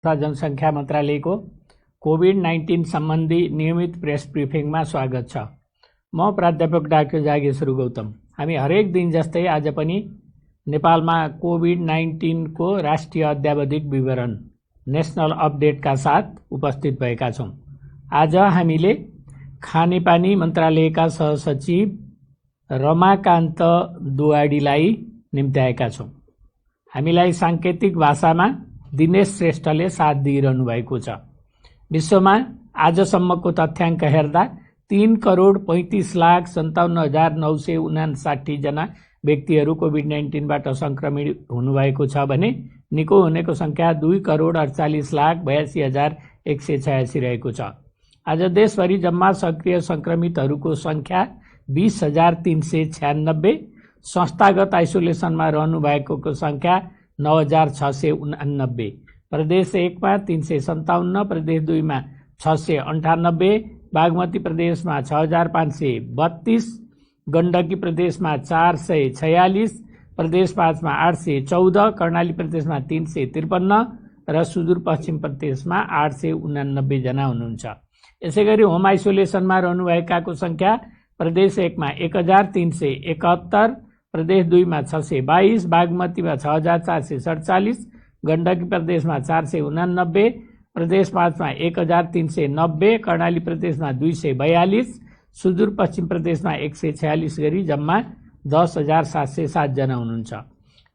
तथा जनसङ्ख्या मन्त्रालयको कोभिड-19 सम्बन्धी नियमित प्रेस ब्रिफिङमा स्वागत छ। म प्राध्यापक डाक्टर जागेश्वर गौतम। हामी हरेक दिन जस्तै आज पनि नेपालमा कोभिड-19 को राष्ट्रिय अद्यावधिक विवरण नेशनल अपडेटका साथ उपस्थित भएका छौँ। आज हामीले खानेपानी मन्त्रालयका सहसचिव रमाकान्त दुवाडीलाई निम्त्याएका छौँ। हामीलाई साङ्केतिक भाषामा दिनेश श्रेष्ठले साथ दिइरहनु भएको छ। विश्वमा आजसम्मको तथ्याङ्क हेर्दा 3,35,57,959 जना व्यक्तिहरू कोभिड-19बाट संक्रमित हुनुभएको छ भने निको हुनेको संख्या 2,48,82,186 रहेको छ। आज देशभरि जम्मा सक्रिय संक्रमितहरूको संख्या 20,396, संस्थागत आइसोलेसनमा रहनुभएकोको संख्या 9,689, प्रदेश 1 मा 357, प्रदेश 2 मा 698, बागमती प्रदेशमा 6,532, गण्डकी प्रदेशमा 446, प्रदेश 5 मा 814, कर्णाली प्रदेशमा 353 र सुदूरपश्चिम प्रदेशमा 889 जना हुनुहुन्छ। यसैगरी होम आइसोलेसनमा रहनुभएकाको संख्या प्रदेश 1 मा 1,371, प्रदेश 2 मा 622, बागमतीमा 6,447, गण्डकी प्रदेशमा 489, प्रदेश 5 मा 1,390, कर्णाली प्रदेशमा 242, सुदूरपश्चिम प्रदेशमा 146 गरी जम्मा 10,707 जना हुनुहुन्छ।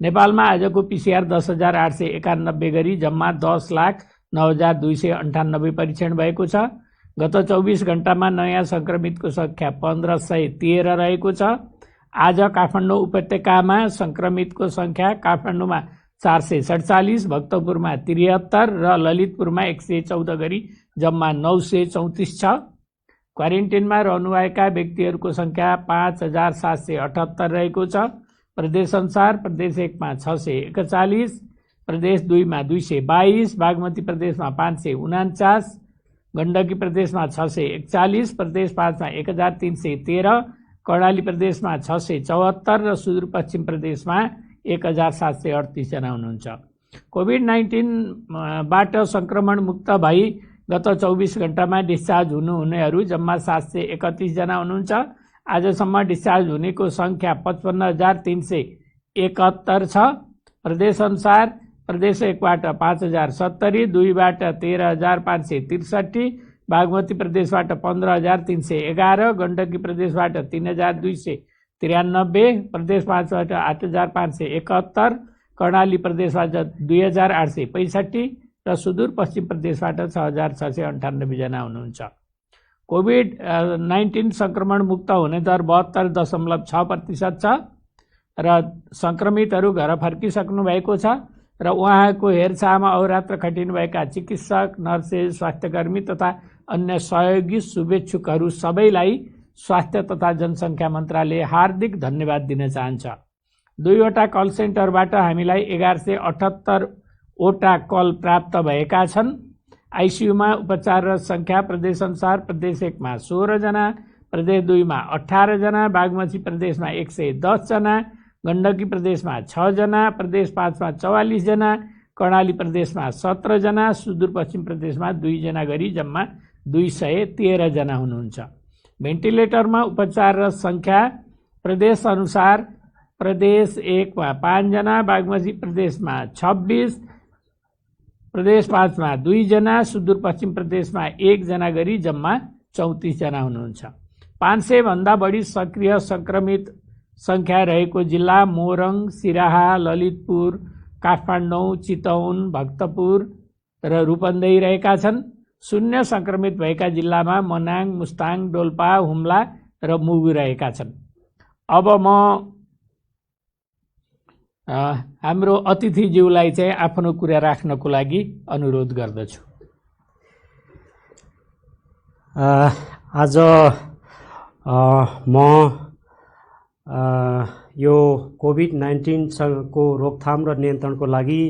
नेपालमा आजको पीसीआर 10,891 गरी जम्मा 10,09,298 परीक्षण भएको छ। गत 24 घण्टामा नयाँ संक्रमितको संख्या 1,513 रहेको छ। आज काठमाडौँ उपत्यकामा संक्रमितको संख्या काठमाडौँमा 447, भक्तपुरमा 73 र ललितपुरमा 114 गरी जम्मा 934 छ। क्वारेन्टिनमा रहनुभएका व्यक्तिहरूको संख्या 5,778 रहेको छ। प्रदेश अनुसार प्रदेश 1 मा 641, प्रदेश 2 मा 222, बागमती प्रदेशमा 549, गण्डकी प्रदेशमा 641, प्रदेश 5 मा 1,313, कर्णाली प्रदेशमा 674 र सुदूरपश्चिम प्रदेशमा 1,738 जना हुनुहुन्छ। कोभिड-19बाट संक्रमण मुक्त भई गत 24 घण्टामा डिस्चार्ज हुनेहरू जम्मा 731 जना हुनुहुन्छ। आजसम्म डिस्चार्ज हुनेको संख्या 55,371 छ। प्रदेश अनुसार प्रदेश 1 बाट 5,070, 2 बाट 13,563, बागमती प्रदेशबाट 15,311, गण्डकी प्रदेशबाट 3,293, प्रदेश 5 बाट 8,571, कर्णाली प्रदेशबाट 2,865 र सुदूरपश्चिम प्रदेशबाट 6,698 जना हुनुहुन्छ। कोभिड-19 संक्रमण मुक्त हुने दर 72.6% छ र संक्रमितहरू घर फर्किसक्नु भएको छ र उहाँको हेरचाहमा अहोरात्र खटिनुभएका चिकित्सक, नर्सेस, स्वास्थ्यकर्मी तथा अन्य सहयोगी शुभेच्छुकहरू सबैलाई स्वास्थ्य तथा जनसङ्ख्या मन्त्रालय हार्दिक धन्यवाद दिन चाहन्छ। 2वटा कल सेन्टरबाट हामीलाई 1178 वटा कल प्राप्त भएका छन्। आइसियुमा उपचाररत संख्या प्रदेश अनुसार प्रदेश 1 मा 16 जना, प्रदेश 2 मा 18 जना, बागमती प्रदेशमा 110 जना, गण्डकी प्रदेशमा 6 जना, प्रदेश 5 मा 44 जना, कर्णाली प्रदेशमा 17 जना, सुदूरपश्चिम प्रदेशमा 2 जना गरी जम्मा 213 जना हुनुहुन्छ। भेन्टिलेटरमा उपचाररत संख्या प्रदेश अनुसार प्रदेश 1 मा 5 जना, बागमती प्रदेशमा 26, प्रदेश 5 मा 2 जना, सुदूरपश्चिम प्रदेशमा 1 जना गरी जम्मा 34 जना हुनुहुन्छ। 500 भन्दा बढी सक्रिय संक्रमित संख्या रहेको जिल्ला मोरङ, सिराहा, ललितपुर, काठमाडौँ, चितवन, भक्तपुर र रूपन्देही रहेका छन्। शून्य संक्रमित भएका जिल्लामा मनाङ, मुस्ताङ, डोल्पा, हुम्ला र मुगु रहेका छन्। अब म हाम्रो अतिथिज्यूलाई चाहिँ आफ्नो कुरा राख्नको लागि अनुरोध गर्दछु। आज म यो कोभिड-19 को रोकथाम र नियन्त्रणको लागि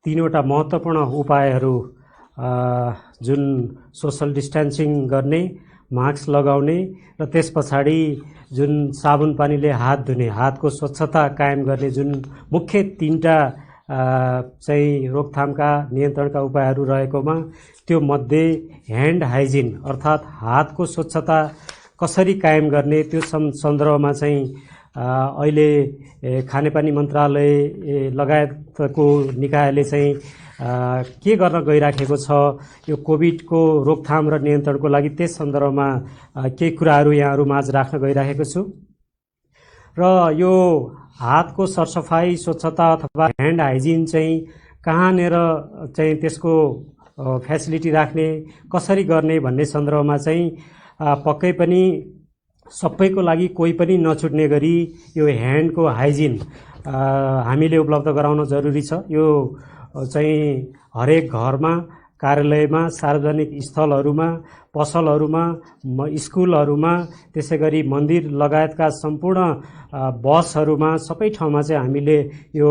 3वटा महत्त्वपूर्ण उपायहरू जुन सोशल डिस्टेन्सिङ गर्ने, मास्क लगाउने र त्यस पछाडि जुन साबुन पानीले हात धुने, हातको स्वच्छता कायम गर्ने जुन मुख्य 3टा चाहिँ रोकथामका नियन्त्रणका उपायहरू रहेकोमा त्यो मध्ये ह्यान्ड हाइजिन अर्थात् हातको स्वच्छता कसरी कायम गर्ने त्यो सन्दर्भमा चाहिँ अहिले खानेपानी मन्त्रालय लगायतको निकायले चाहिँ के गर्न गइराखेको छ यो कोभिडको रोकथाम र नियन्त्रणको लागि त्यस सन्दर्भमा केही कुराहरू यहाँहरू माझ राख्न गइराखेको छु। र यो हातको सरसफाई स्वच्छता अथवा ह्यान्ड हाइजिन चाहिँ कहाँनिर चाहिँ त्यसको फेसिलिटी राख्ने कसरी गर्ने भन्ने सन्दर्भमा चाहिँ पक्कै पनि सबैको लागि कोही पनि नछुट्ने गरी यो ह्यान्डको हाइजिन हामीले उपलब्ध गराउन जरुरी छ। यो चाहिँ हरेक घरमा, कार्यालयमा, सार्वजनिक स्थलहरूमा, पसलहरूमा, स्कुलहरूमा, त्यसै गरी मन्दिर लगायतका सम्पूर्ण बसहरूमा, सबै ठाउँमा चाहिँ हामीले यो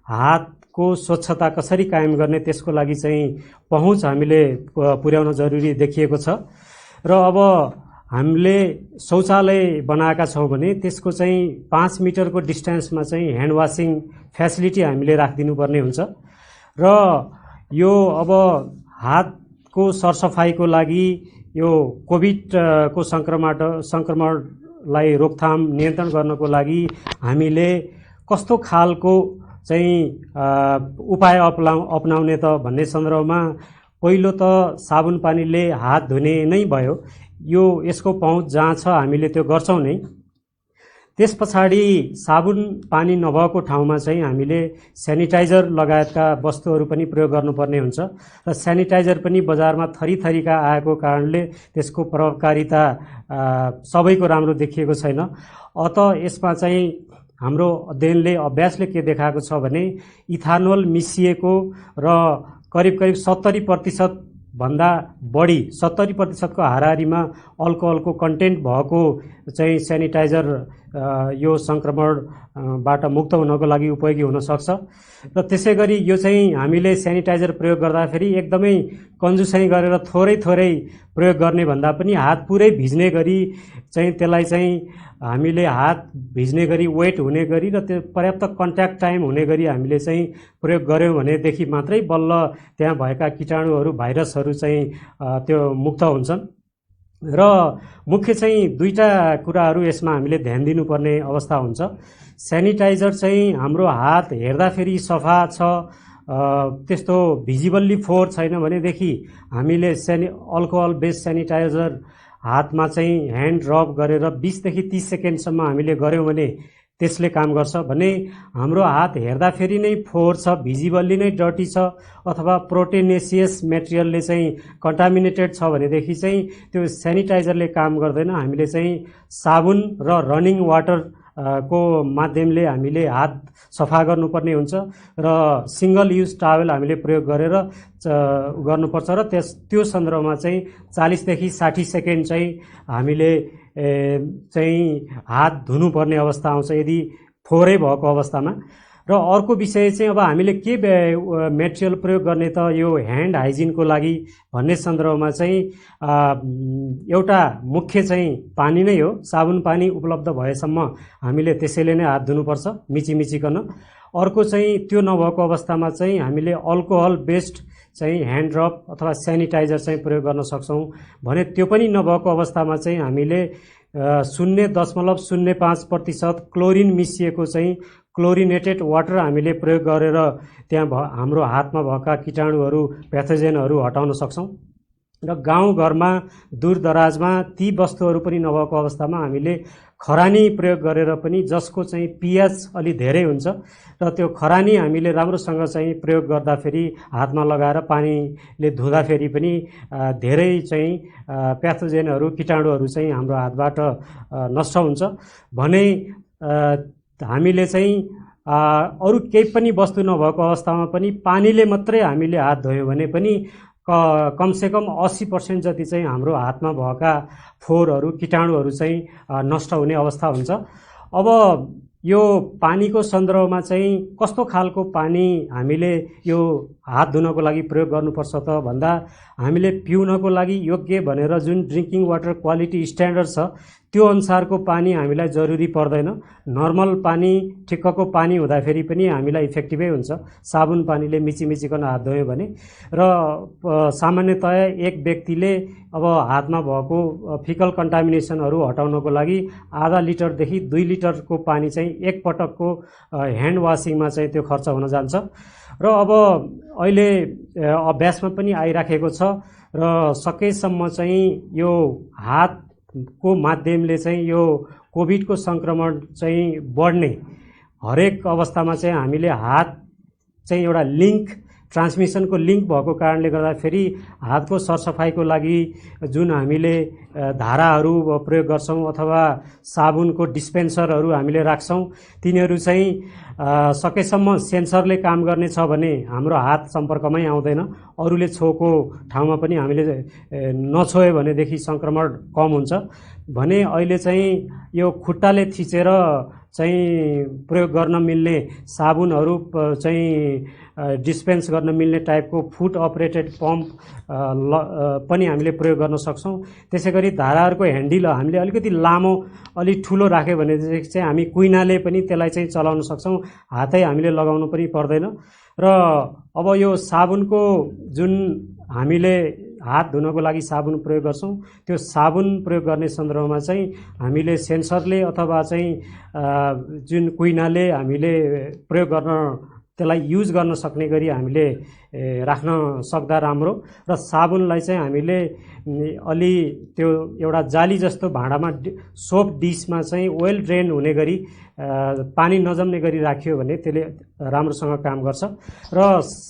हातको स्वच्छता कसरी कायम गर्ने त्यसको लागि चाहिँ पहुँच हामीले पुर्याउन जरुरी देखिएको छ। र अब हामीले शौचालय बनाएका छौँ भने त्यसको चाहिँ 5 मिटरको डिस्टेन्समा चाहिँ ह्यान्ड वासिङ फेसिलिटी हामीले राखिदिनुपर्ने हुन्छ। र यो अब हातको सरसफाइको लागि यो कोभिडको सङ्क्रमणलाई रोकथाम नियन्त्रण गर्नको लागि हामीले कस्तो खालको चाहिँ उपाय अपनाउने त भन्ने सन्दर्भमा पहिलो त साबुन पानीले हात धुने नै भयो। यसको पहुँच जहाँ छ हामीले त्यो गर्छौँ नै। त्यस पछाडि साबुन पानी नभएको ठाउँमा चाहिँ हामीले सेनिटाइजर लगायतका वस्तुहरू पनि प्रयोग गर्नुपर्ने हुन्छ। र सेनिटाइजर पनि बजारमा थरीथरीका आएको कारणले त्यसको प्रभावकारिता सबैको राम्रो देखिएको छैन। अत यसमा चाहिँ हाम्रो अध्ययनले अभ्यासले के देखाएको छ भने इथानोल मिसिएको र करिब 70% भन्दा बढी 70% को हाराहारीमा अल्कोहलको कन्टेन्ट भएको चाहिँ सेनिटाइजर यो सङ्क्रमणबाट मुक्त हुनको लागि उपयोगी हुन सक्छ। र त्यसै गरी यो चाहिँ हामीले सेनिटाइजर प्रयोग गर्दाखेरि एकदमै कन्जुसाइ गरेर थोरै प्रयोग गर्ने भन्दा पनि हात पुरै भिज्ने गरी चाहिँ त्यसलाई चाहिँ हामीले हात भिज्ने गरी वेट हुने गरी र त्यो पर्याप्त कन्ट्याक्ट टाइम हुने गरी हामीले चाहिँ प्रयोग गर्यौँ भनेदेखि मात्रै बल्ल त्यहाँ भएका कीटाणुहरू, भाइरसहरू चाहिँ त्यो मुक्त हुन्छन्। र मुख्य चाहिँ दुईटा कुराहरू यसमा हामीले ध्यान दिनुपर्ने अवस्था हुन्छ। सेनिटाइजर चाहिँ हाम्रो हात हेर्दाखेरि सफा छ, त्यस्तो भिजिबल्ली फोहोर छैन भनेदेखि हामीले अल्कोहल बेस्ड सेनिटाइजर हातमा चाहिँ ह्यान्ड रब गरेर 20 देखि 30 सेकेन्डसम्म हामीले गऱ्यौँ भने त्यसले काम गर्छ भने हाम्रो हात हेर्दाखेरि नै फोहोर छ, भिजिबल्ली नै डर्टी छ अथवा प्रोटेनेसियस मेटेरियलले चाहिँ कन्टामिनेटेड छ भनेदेखि चाहिँ त्यो सेनिटाइजरले काम गर्दैन। हामीले चाहिँ साबुन र रनिङ वाटर को माध्यमले हामीले हात सफा गर्नुपर्ने हुन्छ र सिंगल युज टावेल हामीले प्रयोग गरेर गर्नुपर्छ। र त्यो सन्दर्भमा चाहिँ 40 देखि 60 सेकेन्ड चाहिँ हामीले चाहिँ हात धुनुपर्ने अवस्था आउँछ यदि फोहोरै भएको अवस्थामा। र अर्को विषय चाहिँ अब हामीले के मेटेरियल प्रयोग गर्ने त यो ह्यान्ड हाइजिनको लागि भन्ने सन्दर्भमा चाहिँ एउटा मुख्य चाहिँ पानी नै हो। साबुन पानी उपलब्ध भएसम्म हामीले त्यसैले नै हात धुनुपर्छ मिचिकन। अर्को चाहिँ त्यो नभएको अवस्थामा चाहिँ हामीले अल्कोहल बेस्ड चाहिँ ह्यान्ड रब अथवा सेनिटाइजर चाहिँ प्रयोग गर्न सक्छौँ भने त्यो पनि नभएको अवस्थामा चाहिँ हामीले 0.05% क्लोरिन मिसिएको चाहिँ क्लोरिनेटेड वाटर हामीले प्रयोग गरेर त्यहाँ हाम्रो हातमा भएका कीटाणुहरू, प्याथोजेनहरू हटाउन सक्छौँ। र गाउँघरमा, दूरदराजमा ती वस्तुहरू पनि नभएको अवस्थामा हामीले खरानी प्रयोग गरेर पनि जसको चाहिँ पीएच अलि धेरै हुन्छ र त्यो खरानी हामीले राम्रोसँग चाहिँ प्रयोग गर्दाखेरि हातमा लगाएर पानीले धुँदाखेरि पनि धेरै चाहिँ प्याथोजेनहरू, कीटाणुहरू चाहिँ हाम्रो हातबाट नष्ट हुन्छ भने हामीले चाहिँ अरू केही पनि वस्तु नभएको अवस्थामा पनि पानीले मात्रै हामीले हात धोयौँ भने पनि कमसेकम 80% जति चाहिँ हाम्रो हातमा भएका फोहोरहरू, कीटाणुहरू चाहिँ नष्ट हुने अवस्था हुन्छ। अब यो पानीको सन्दर्भमा चाहिँ कस्तो खालको पानी हामीले यो हात धुनको लागि प्रयोग गर्नुपर्छ त भन्दा हामीले पिउनको लागि योग्य भनेर जुन ड्रिङ्किङ वाटर क्वालिटी स्ट्यान्डर्ड छ त्यो अनुसारको पानी हामीलाई जरुरी पर्दैन। नर्मल पानी ठिक्कको पानी हुँदाखेरि पनि हामीलाई इफेक्टिभै हुन्छ साबुन पानीले मिचिमिचिकन हात धोयो भने। र सामान्यतया एक व्यक्तिले अब हातमा भएको फिकल कन्टामिनेसनहरू हटाउनको लागि आधा लिटरदेखि 2 लिटरको पानी चाहिँ एक पटकको ह्यान्ड वासिङमा चाहिँ त्यो खर्च हुन जान्छ। र अब अहिले अभ्यासमा पनि आइराखेको छ र सकेसम्म चाहिँ यो हातको माध्यमले चाहिँ यो कोभिडको सङ्क्रमण चाहिँ बढ्ने हरेक अवस्थामा चाहिँ हामीले हात चाहिँ एउटा लिङ्क ट्रान्समिसनको लिङ्क भएको कारणले गर्दाखेरि हातको सरसफाइको लागि जुन हामीले धाराहरू प्रयोग गर्छौँ अथवा साबुनको डिस्पेन्सरहरू हामीले राख्छौँ तिनीहरू चाहिँ सकेसम्म सेन्सरले काम गर्ने छ भने हाम्रो हात सम्पर्कमै आउँदैन। अरूले छोएको ठाउँमा पनि हामीले नछोयो भनेदेखि सङ्क्रमण कम हुन्छ भने अहिले चाहिँ यो खुट्टाले थिचेर चाहिँ प्रयोग गर्न मिल्ने साबुनहरू चाहिँ डिस्पेन्स गर्न मिल्ने टाइपको फुट अपरेटेड पम्प पनि हामीले प्रयोग गर्न सक्छौँ। त्यसै गरी धाराहरूको ह्यान्डल हामीले अलिकति लामो अलि ठुलो राख्यो भनेदेखि चाहिँ हामी कुइनाले पनि त्यसलाई चाहिँ चलाउन सक्छौँ, हातै हामीले लगाउनु पनि पर्दैन। र अब यो साबुनको जुन हामीले हात धुनको लागि साबुन प्रयोग गर्छौँ त्यो साबुन प्रयोग गर्ने सन्दर्भमा चाहिँ हामीले सेन्सरले अथवा चाहिँ जुन कुइनाले हामीले प्रयोग गर्न त्यसलाई युज गर्न सक्ने गरी हामीले राख्न सक्दा राम्रो। र साबुनलाई चाहिँ हामीले अलि त्यो एउटा जाली जस्तो भाँडामा सोप डिसमा चाहिँ वेल ड्रेन हुने गरी पानी नजम्ने गरी राखियो भने त्यसले राम्रोसँग काम गर्छ। र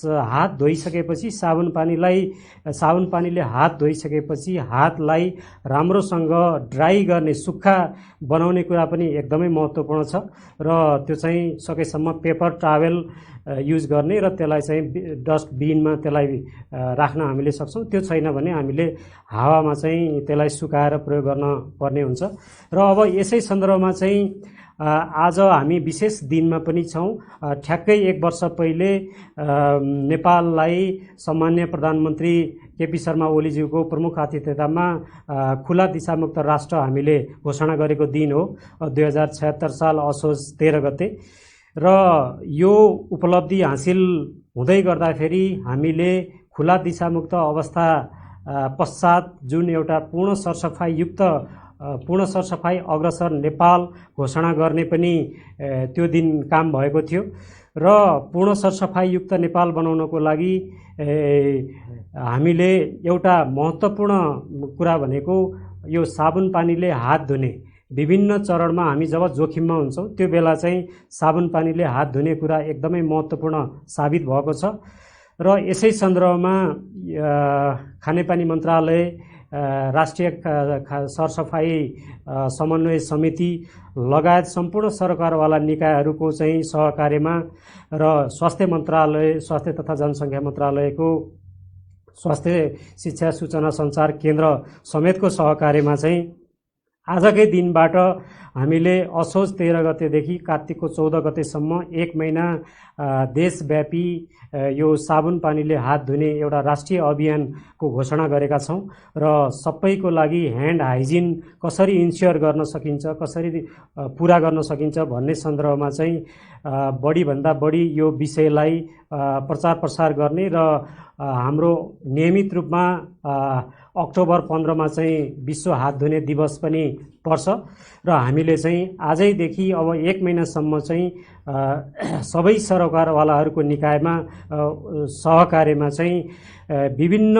हात धोइसकेपछि साबुन पानीले हात धोइसकेपछि हातलाई राम्रोसँग ड्राई गर्ने सुक्खा बनाउने कुरा पनि एकदमै महत्त्वपूर्ण छ। र त्यो चाहिँ सकेसम्म पेपर टावेल युज गर्ने र त्यसलाई चाहिँ डस्टबिनमा त्यसलाई राख्न हामीले सक्छौँ। त्यो छैन भने हामीले हावामा चाहिँ त्यसलाई सुकाएर प्रयोग गर्न पर्ने हुन्छ। र अब यसै सन्दर्भमा चाहिँ आज हामी विशेष दिनमा पनि छौँ। ठ्याक्कै 1 वर्ष पहिले नेपाललाई सम्मान्य प्रधानमन्त्री केपी शर्मा ओलीज्यूको प्रमुख आतिथ्यतामा खुला दिशामुक्त राष्ट्र हामीले घोषणा गरेको दिन हो 2076 साल असोज 13 गते। र यो उपलब्धि हासिल हुँदै गर्दाखेरि हामीले खुला दिशामुक्त अवस्था पश्चात जुन एउटा पूर्ण सरसफाइ अग्रसर नेपाल घोषणा गर्ने पनि त्यो दिन काम भएको थियो। र पूर्ण सरसफाइयुक्त नेपाल बनाउनको लागि हामीले एउटा महत्त्वपूर्ण कुरा भनेको यो साबुन पानीले हात धुने विभिन्न चरणमा हामी जब जोखिममा हुन्छौँ त्यो बेला चाहिँ साबुन पानीले हात धुने कुरा एकदमै महत्त्वपूर्ण साबित भएको छ। र यसै सन्दर्भमा खानेपानी मन्त्रालय, राष्ट्रिय सरसफाइ समन्वय समिति लगायत सम्पूर्ण सरकारवाला निकायहरूको चाहिँ सहकार्यमा र स्वास्थ्य मन्त्रालय, स्वास्थ्य तथा जनसङ्ख्या मन्त्रालयको स्वास्थ्य शिक्षा सूचना सञ्चार केन्द्र समेतको सहकार्यमा चाहिँ आजकै दिनबाट हामीले असोज 13 गतेदेखि कार्तिकको 14 गतेसम्म 1 महिना देशव्यापी यो साबुन पानीले हात धुने एउटा राष्ट्रिय अभियानको घोषणा गरेका छौँ। र सबैको लागि ह्यान्ड हाइजिन कसरी इन्स्योर गर्न सकिन्छ, कसरी पुरा गर्न सकिन्छ भन्ने सन्दर्भमा चाहिँ बढीभन्दा बढी यो विषयलाई प्रचार प्रसार गर्ने र हाम्रो नियमित रूपमा अक्टोबर 15 मा चाहिँ विश्व हात धुने दिवस पनि पर्छ। र हामीले चाहिँ आजैदेखि अब 1 महिनासम्म चाहिँ सबै सरकारवालाहरूको निकायमा सहकार्यमा चाहिँ विभिन्न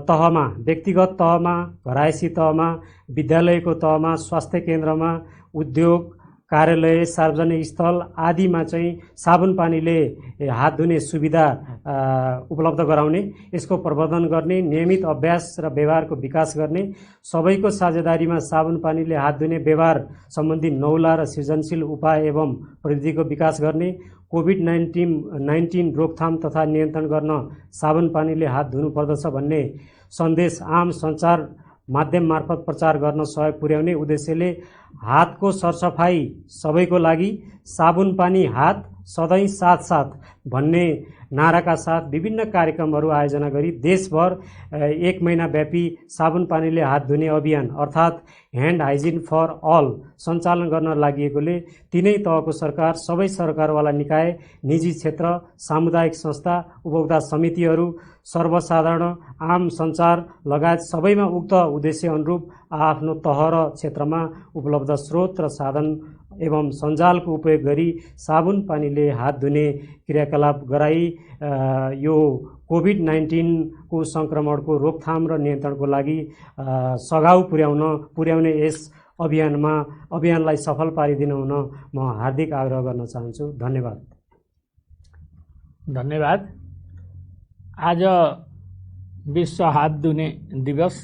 तहमा, व्यक्तिगत तहमा, घरायसी तहमा, विद्यालयको तहमा, स्वास्थ्य केन्द्रमा, उद्योग कार्यालय, सार्वजनिक स्थल आदिमा चाहिँ साबुन पानीले हात धुने सुविधा उपलब्ध गराउने, यसको प्रवर्धन गर्ने, नियमित अभ्यास र व्यवहारको विकास गर्ने, सबैको साझेदारीमा साबुन पानीले हात धुने व्यवहार सम्बन्धी नौला र सृजनशील उपाय एवं प्रविधिको विकास गर्ने, कोभिड-19 रोकथाम तथा नियन्त्रण गर्न साबुन पानीले हात धुनुपर्दछ भन्ने सन्देश आम सञ्चार माध्यम मार्फत प्रचार गर्न सहयोग पुर्याउने उद्देश्यले हातको सरसफाइ सबैको लागि साबुन पानी हात सधैँ साथ भन्ने नाराका साथ विभिन्न कार्यक्रमहरू आयोजना गरी देशभर 1 महिनाव्यापी साबुन पानीले हात धुने अभियान अर्थात् ह्यान्ड हाइजिन फर अल सञ्चालन गर्न लागिएकोले तीनै तहको सरकार, सबै सरकारवाला निकाय, निजी क्षेत्र, सामुदायिक संस्था, उपभोक्ता समितिहरू, सर्वसाधारण, आम सञ्चार लगायत सबैमा उक्त उद्देश्य अनुरूप आफ्नो तह र क्षेत्रमा उपलब्ध स्रोत र साधन एवं सञ्जालको उपयोग गरी साबुन पानीले हात धुने क्रियाकलाप गराई यो कोभिड-19 को संक्रमणको रोकथाम र नियन्त्रणको लागि सघाउ पुर्याउने यस अभियानलाई सफल पारिदिन हुन म हार्दिक आग्रह गर्न चाहन्छु। धन्यवाद। धन्यवाद। आज विश्व हात धुने दिवस।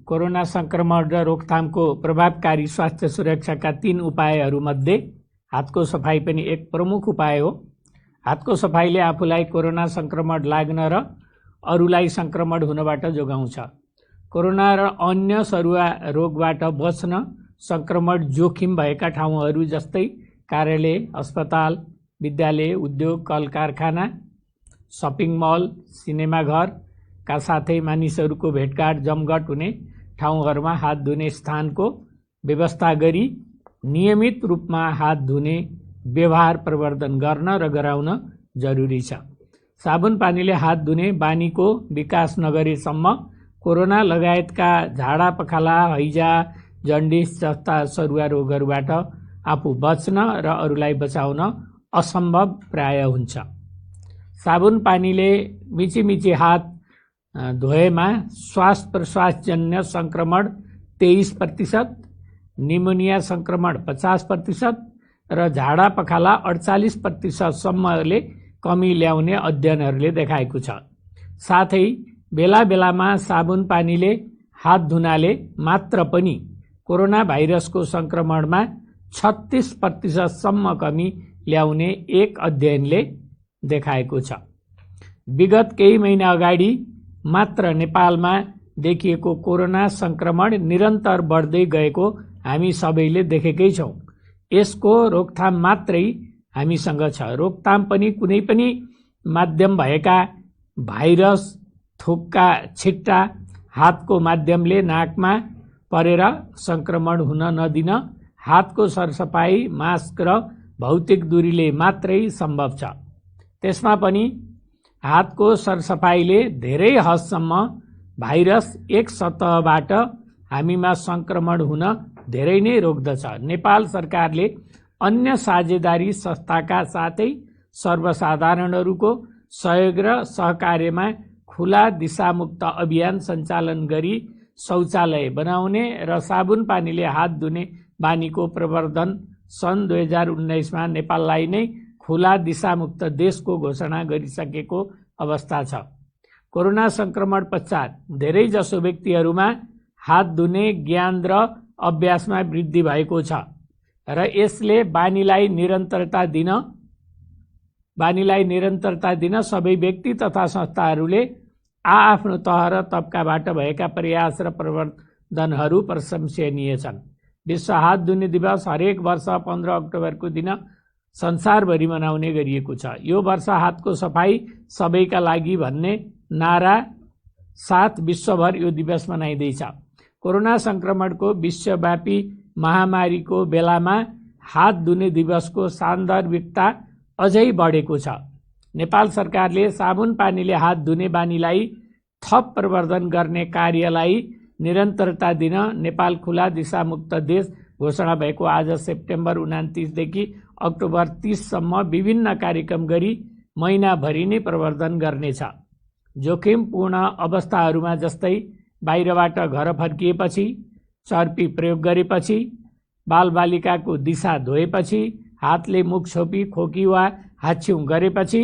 कोरोना संक्रमण र रोकथामको प्रभावकारी स्वास्थ्य सुरक्षाका 3 उपायहरूमध्ये हातको सफाई पनि एक प्रमुख उपाय हो। हातको सफाईले आफूलाई कोरोना संक्रमण लाग्न र अरूलाई संक्रमण हुनबाट जोगाउँछ। कोरोना र अन्य सरुवा रोगबाट बच्न संक्रमण जोखिम भएका ठाउँहरू जस्तै कार्यालय, अस्पताल, विद्यालय, उद्योग, कल कारखाना, सपिङ मल, सिनेमाघरका साथै मानिसहरूको भेटघाट जमघट हुने ठाउँहरूमा हात धुने स्थानको व्यवस्था गरी नियमित रूपमा हात धुने व्यवहार प्रवर्धन गर्न र गराउन जरुरी छ। साबुन पानीले हात धुने बानीको विकास नगरेसम्म कोरोना लगायतका झाडा पखाला, हैजा, जन्डिस जस्ता सरुवा रोगहरूबाट आफू बच्न र अरूलाई बचाउन असम्भव प्राय हुन्छ। साबुन पानीले मिची हात धोएमा श्वास प्रश्वासजन्य संक्रमण 23%, निमोनिया संक्रमण 50% र झाडा पखाला 48% सम्मले कमी ल्याउने अध्ययनहरूले देखाएको छ। साथै बेला बेलामा साबुन पानीले हात धुनाले मात्र पनि कोरोना भाइरसको संक्रमणमा 36% सम्म कमी ल्याउने एक अध्ययनले देखाएको छ। विगत केही महिना अगाडि मात्र नेपालमा देखिएको कोरोना संक्रमण निरन्तर बढ्दै गएको हामी सबैले देखेकै छौं। यसको रोकथाम मात्रै हामीसँग छ। रोकथाम पनि कुनै पनि माध्यम भएका भाइरस, थुक्का छिट्टा, हातको माध्यमले नाकमा परेर संक्रमण हुन नदिन हातको सरसफाई, मास्क र भौतिक दूरीले मात्रै सम्भव छ। त्यसमा पनि हातको सरसफाईले धेरै हदसम्म भाइरस एक सतहबाट हामीमा संक्रमण हुन धेरै नै रोक्दछ। नेपाल सरकारले अन्य साझेदारी संस्थाका साथै सर्वसाधारणहरूको सहयोग र सहकार्यमा खुला दिशामुक्त अभियान सञ्चालन गरी शौचालय बनाउने र साबुन पानीले हात धुने बानीको प्रवर्धन सन् 2019 मा नेपाललाई नै खुला दिशामुक्त देशको घोषणा गरिसकेको अवस्था छ। कोरोना संक्रमण पश्चात धेरै जसो व्यक्तिहरूमा हात धुने ज्ञान र अभ्यासमा वृद्धि भएको छ र यसले बानीलाई निरन्तरता दिन सबै व्यक्ति तथा संस्थाहरूले आफ्नो तह र तबकाबाट भएका प्रयास र प्रवर्धनहरू प्रशंसनीय छन्। विश्व हात धुने दिवस हरेक वर्ष 15 अक्टोबरको दिन संसारभरि मनाउने गरिएको छ। यो वर्ष हातको सफाई सबैका लागि भन्ने नारा साथ विश्वभर यो दिवस मनाइँदैछ। कोरोना संक्रमणको विश्वव्यापी महामारीको बेलामा हात धुने दिवसको सान्दर्भिकता अझै बढेको छ। नेपाल सरकारले साबुन पानीले हात धुने बानीलाई थप प्रवर्धन गर्ने कार्यलाई निरन्तरता दिन नेपाल खुला दिशामुक्त देश घोषणा भएको आज सेप्टेम्बर 29 देखि अक्टोबर 30 सम्म विभिन्न कार्यक्रम गरी महिनाभरि नै प्रवर्धन गर्नेछ। जोखिमपूर्ण अवस्थाहरूमा जस्तै बाहिरबाट घर फर्किएपछि, चर्पी प्रयोग गरेपछि, बालबालिकाको दिशा धोएपछि, हातले मुख छोपी खोकी वा हाच्छिउँ गरेपछि,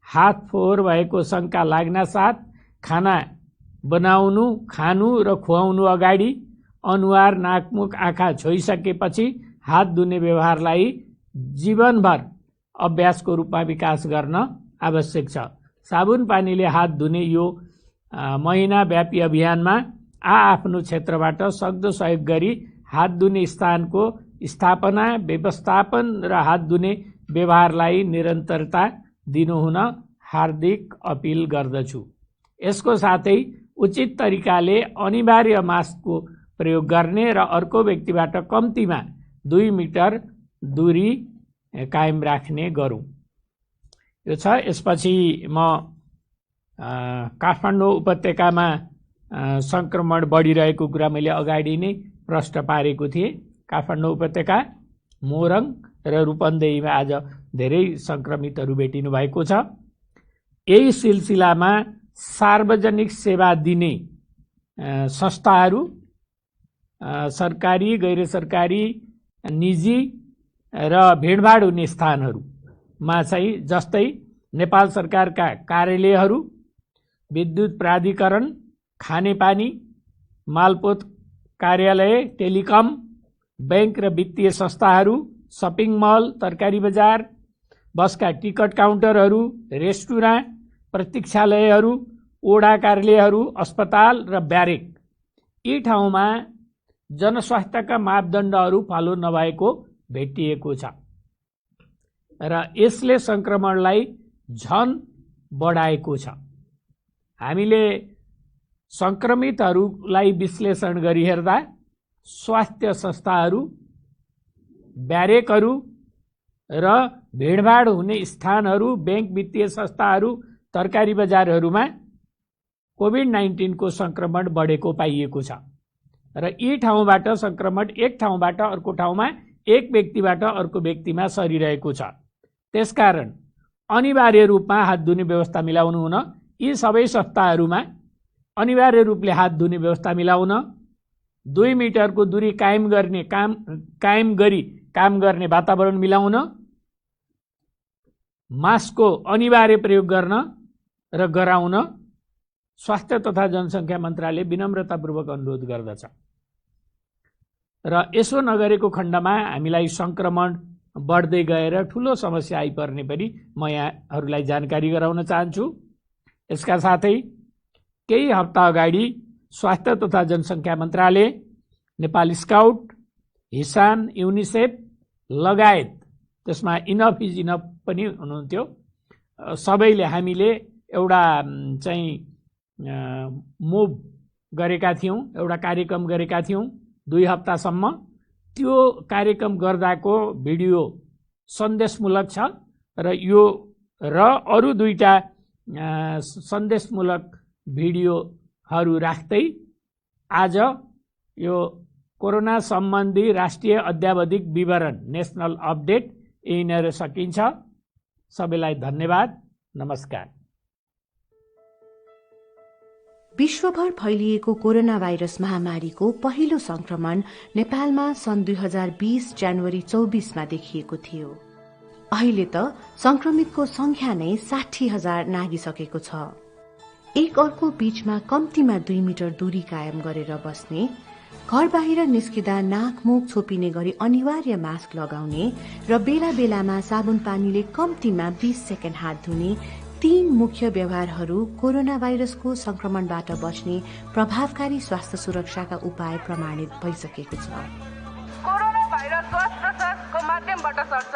हात फोहोर भएको शंका लाग्न साथ खाना बनाउनु, खानु र खुवाउनु अगाडि, अनुहार, नाकमुख, आँखा छोइसकेपछि हात धुने व्यवहारलाई जीवनभर अभ्यासको रूपमा विकास गर्न आवश्यक छ। साबुन पानीले हात धुने यो महिनाव्यापी अभियानमा आफ्नो क्षेत्रबाट सक्दो सहयोग गरी हात धुने स्थानको स्थापना, व्यवस्थापन र हात धुने व्यवहारलाई निरन्तरता दिनुहुन हार्दिक अपिल गर्दछु। यसको साथै उचित तरिकाले अनिवार्य मास्कको प्रयोग गर्ने र अर्को व्यक्तिबाट कम्तीमा 2 मिटर दूरी कायम राख्ने गरौँ। यो छ। यसपछि म काठमाडौँ उपत्यकामा संक्रमण बढिरहेको कुरा मैले अगाडि नै प्रश्न पारेको थिएँ। काठमाडौँ उपत्यका, मोरङ र रूपन्देहीमा आज धेरै संक्रमितहरू भेटिनु भएको छ। यही सिलसिलामा सार्वजनिक सेवा दिने संस्थाहरू, सरकारी, गैर सरकारी, निजी र भिडभाड हुने स्थानहरूमा चाहिँ जस्तै नेपाल सरकारका कार्यालयहरू, विद्युत प्राधिकरण, खानेपानी, मालपोत कार्यालय, टेलिकम, बैंक र वित्तीय संस्थाहरू, सपिङ मल, तरकारी बजार, बसका टिकट काउन्टरहरू, रेस्टुरेन्ट, प्रतीक्षालयहरू, ओडा कार्यालयहरू, अस्पताल र ब्यारेक, यी ठाउँमा जनस्वास्थ्यका मापदण्डहरू फलो नभएको भेटिएको छ र यसले संक्रमणलाई झन बढाएको छ। हामीले संक्रमितहरूलाई विश्लेषण गरी हेर्दा स्वास्थ्य संस्थाहरू, ब्यारेकहरू र भिडभाड हुने स्थानहरू, बैंक, वित्तीय संस्थाहरू, तरकारी बजारहरूमा कोभिड-19 को संक्रमण बढेको पाइएको छ र यी ठाउँबाट संक्रमण एक ठाउँबाट अर्को ठाउँमा, एक व्यक्तिबाट अर्को व्यक्तिमा सरिरहेको छ। त्यसकारण अनिवार्य रूपमा हात धुने व्यवस्था मिलाउनु हुन, यी सबै संस्थाहरूमा अनिवार्य रूपले हात धुने व्यवस्था मिलाउन, 2 मिटरको दूरी कायम गरी काम गर्ने वातावरण मिलाउन, मास्कको अनिवार्य प्रयोग गर्न र गराउन स्वास्थ्य तथा जनसङ्ख्या मन्त्रालय विनम्रतापूर्वक अनुरोध गर्दछ। र यसो नगरेको खण्डमा हामीलाई संक्रमण बढ्दै गएर ठूलो समस्या आइपर्ने पनि म यहाँहरूलाई जानकारी गराउन चाहन्छु। यसका साथै केही हप्ता अगाडि स्वास्थ्य तथा जनसङ्ख्या मन्त्रालय, नेपाल स्काउट, हिसान, युनिसेफ लगायत, त्यसमा इनफ इज इनफ पनि हुनुहुन्थ्यो, सबैले हामीले एउटा चाहिँ मुभ गरेका थियौँ, एउटा कार्यक्रम गरेका थियौँ 2 हप्तासम्म। त्यो कार्यक्रम गर्दाको भिडियो सन्देशमूलक छ र यो र अरू 2टा सन्देशमूलक भिडियोहरू राख्दै आज यो कोरोना सम्बन्धी राष्ट्रिय अद्यावधिक विवरण, नेसनल अपडेट यहीँनिर सकिन्छ। सबैलाई धन्यवाद, नमस्कार। विश्वभर फैलिएको कोरोना भाइरस महामारीको पहिलो संक्रमण नेपालमा सन् 2020 जनवरी 24 देखिएको थियो। अहिले त संक्रमितको संख्या नै 60,000 नागिसकेको छ। एक अर्को बीचमा कम्तीमा 2 मिटर दूरी कायम गरेर बस्ने, घर बाहिर निस्किँदा नाक मुख छोपिने गरी अनिवार्य मास्क लगाउने र बेला बेलामा साबुन पानीले कम्तीमा 20 सेकेन्ड हात धुने, 3 मुख्य व्यवहारहरू कोरोना भाइरसको संक्रमणबाट बच्ने प्रभावकारी स्वास्थ्य सुरक्षाका उपाय प्रमाणित भइसकेको छ। कोरोना भाइरस श्वास प्रश्वासको माध्यमबाट सर्छ।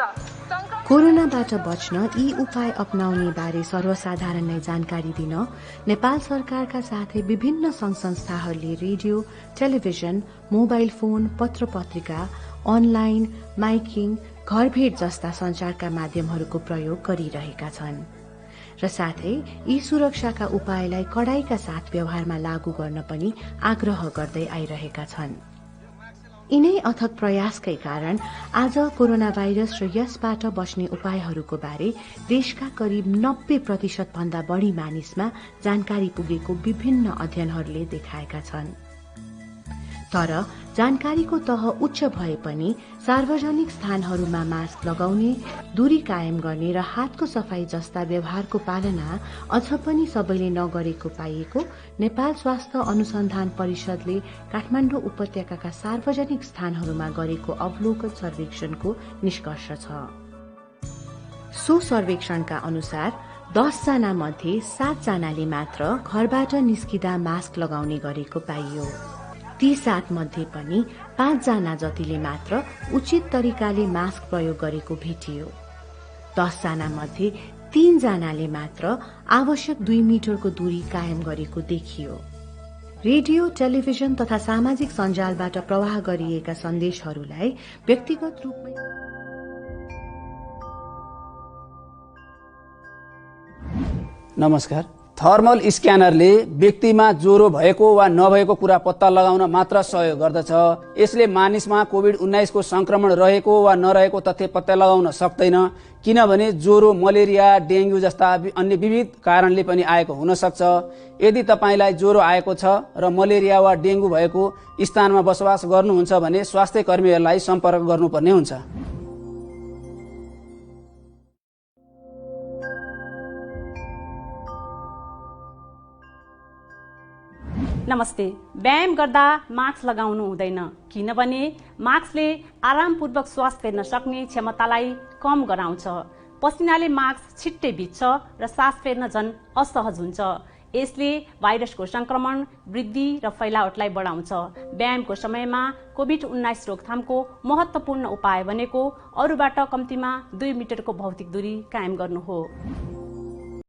कोरोनाबाट बच्न यी उपाय अपनाउने बारे सर्वसाधारण नै जानकारी दिन नेपाल सरकारका साथै विभिन्न संघ संस्थाहरूले रेडियो, टेलिभिजन, मोबाइल फोन, पत्र पत्रिका, अनलाइन, माइकिङ, घरभेट जस्ता सञ्चारका माध्यमहरूको प्रयोग गरिरहेका छन् र साथै यी सुरक्षाका उपायलाई कडाइका साथ व्यवहारमा लागू गर्न पनि आग्रह गर्दै आइरहेका छन्। यिनै अथक प्रयासकै कारण आज कोरोना भाइरस र यसबाट बच्ने उपायहरूको बारे देशका करिब 90% भन्दा बढी मानिसमा जानकारी पुगेको विभिन्न अध्ययनहरूले देखाएका छन्। तर जानकारीको तह उच्च भए पनि सार्वजनिक स्थानहरूमा मास्क लगाउने, दूरी कायम गर्ने र हातको सफाई जस्ता व्यवहारको पालना अझ पनि सबैले नगरेको पाइएको नेपाल स्वास्थ्य अनुसन्धान परिषदले काठमाडौँ उपत्यकाका सार्वजनिक स्थानहरूमा गरेको अवलोकन सर्वेक्षणको निष्कर्ष छ। सो सर्वेक्षणका अनुसार 10 जना मध्ये 7 जनाले मात्र घरबाट निस्किँदा मास्क लगाउने गरेको पाइयो। ती 7 मध्ये पनि 5 जना जतिले मात्र उचित तरिकाले मास्क प्रयोग गरेको भेटियो। 10 जना मध्ये 3 जनाले मात्र आवश्यक 2 मिटरको दूरी कायम गरेको देखियो। रेडियो, टेलिभिजन तथा सामाजिक सञ्जालबाट प्रवाह गरिएका सन्देशहरूलाई व्यक्तिगत रूपमा नमस्कार। थर्मल स्क्यानरले व्यक्तिमा ज्वरो भएको वा नभएको कुरा पत्ता लगाउन मात्र सहयोग गर्दछ। यसले मानिसमा कोभिड-19 को संक्रमण रहेको वा नरहेको तथ्य पत्ता लगाउन सक्दैन, किनभने ज्वरो, मलेरिया, डेङ्गु जस्ता अन्य विविध कारणले पनि आएको हुन सक्छ। यदि तपाईलाई ज्वरो आएको छ र मलेरिया वा डेङ्गु भएको स्थानमा बसोबास गर्नुहुन्छ भने स्वास्थ्य कर्मीहरूलाई सम्पर्क गर्नुपर्ने हुन्छ। नमस्ते। व्यायाम गर्दा मास्क लगाउनु हुँदैन, किनभने मास्कले आरामपूर्वक श्वास फेर्न सक्ने क्षमतालाई कम गराउँछ। पसिनाले मास्क छिट्टै भिज्छ र सास फेर्न झन् असहज हुन्छ। यसले भाइरसको संक्रमण, वृद्धि र फैलावटलाई बढाउँछ। व्यायामको समयमा कोभिड-19 रोकथामको महत्त्वपूर्ण उपाय भनेको अरूबाट कम्तीमा 2 मिटरको भौतिक दूरी कायम गर्नु हो।